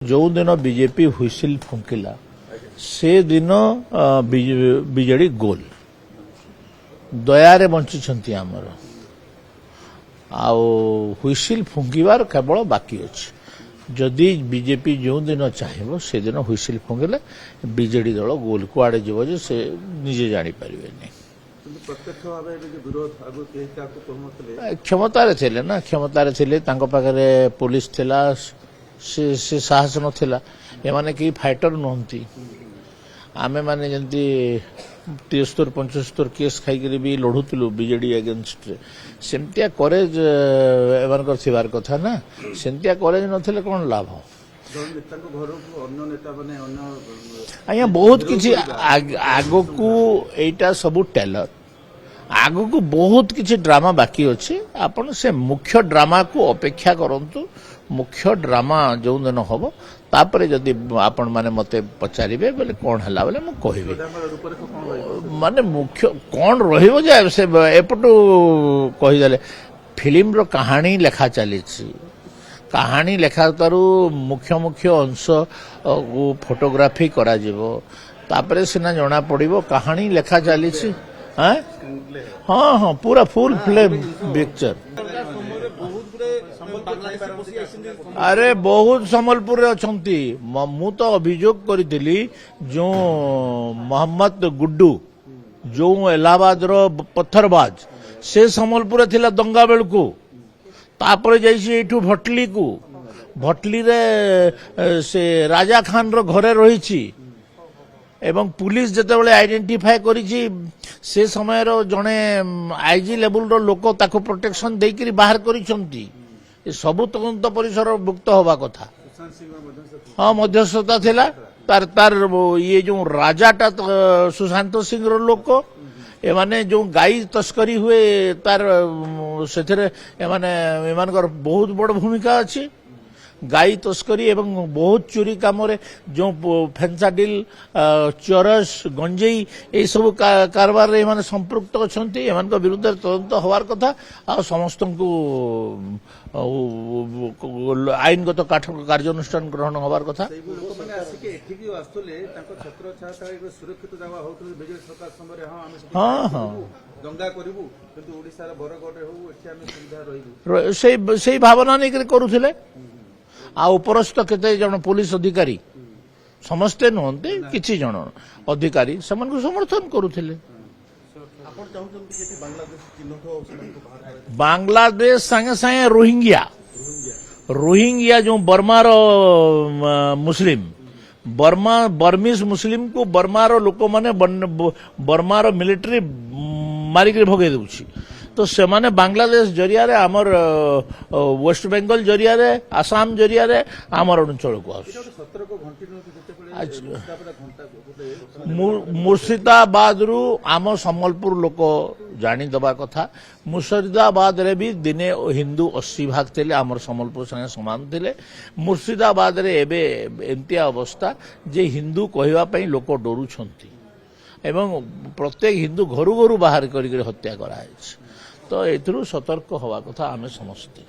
जो दिन बीजेपी हुइसिल फुंकिला से दिन बीजेडी गोल दयारे बंची आमर हुइसिल फुंकिबार केवल बाकी अच्छे जदि बीजेपी जो दिन चाहिए से दिन हुइसिल फुंकिले बीजेडी दल गोल कुआड़े जीव से निजे जापर क्षमतार थे ना क्षमतार थे पुलिस थिला से साहस नथिला एमाने कि फाइटर नुहति आमे माने जंती 73-75 केस खाई भी लड़ुलु बीजेडी अगेंस्ट सेमतिया करेज एमानकर थिबार कथा ना सेमतिया करेज नथिले कोन लाभ आया बहुत किछि आगो को एटा सब टेलर आगो को बहुत किछि ड्रामा बाकी अछि आपण से मुख्य ड्रामा को अपेक्षा करंतु मुख्य ड्रामा जो दिन हम तापर जदि आपण माने मते पचारिबे बोले कौन हला बोले मु कहबे माने मुख्य कौन रहिबो जे से एपटू कहि देले फिल्म रो कहानी लेखा चली कहानी लेखा तारू मुख्य मुख्य अंश फोटोग्राफी करा जिवो तापर सिना जणा पड़िबो कहानी लेखा चली हाँ हाँ पूरा फुल फ्लेम पिक्चर अरे बहुत संबलपुर अच्छी मु तो अभियोग करी जो मोहम्मद गुड्डू जो इलाहाबाद रो पत्थरबाज से संबलपुर थिला दंगा बेलू तापर जाइठू भटली को भटली रे से राजा खान रो घरे रही एवं पुलिस जितेबाला आइडेंटिफाई करी से समय जड़े आईजी लेवल रो लोक ताको प्रोटेक्शन देकरी बाहर करिसंती सबु तदंत परिसर भुक्त हवा कथा हाँ मध्यस्थता थिला तार तार ये जो राजाटा सुशांत सिंह रो लोक एमाने जो गाई तस्करी हुए तार सेथरे एमाने एमानकर बहुत बड़ भूमिका अछि गाई तस्करी एवं बहुत चोरी काम जो फेंसाडिल चरस गंजेई ये सब कारबार एमाने संपृक्त अछंती एमान विरुद्ध तदंत हवार कथा आ समस्त को आईनगत कार्यानुष्ठान ग्रहण हवार कथा हाँ हाँ से भावना नहीं करुले आ उपरस्थ केते जन पुलिस अधिकारी समस्ते नुहंती किछि जन अधिकारी समन को समर्थन करुथिले बांग्लादेश संगे संगे रोहिंग्या जो बर्मा रो मुस्लिम बर्मीज मुस्लिम को बर्मा रो लोक माने बर्मा रो मिलिट्री मारिक भगे दउछि तो से माने बांग्लादेश जरिया रे आमर वेस्ट बेंगल जरिया रे आसाम जरिया रे आमर अंचल को मुर्शिदाबाद रु आम सम्बलपुर लोक जानी दबा कथा मुर्शिदाबाद रे भी दिने हिंदू 80 भाग थे आमर सम्बलपुर संगे समान थे मुर्शिदाबाद रे एबे एंतिया अवस्था जे हिंदू कहवा पई लोक डरुछंती एवं प्रत्येक हिंदू घरु घरु बाहर करी हत्या करा तो एथरू सतर्क हवा कथा आमे समझते।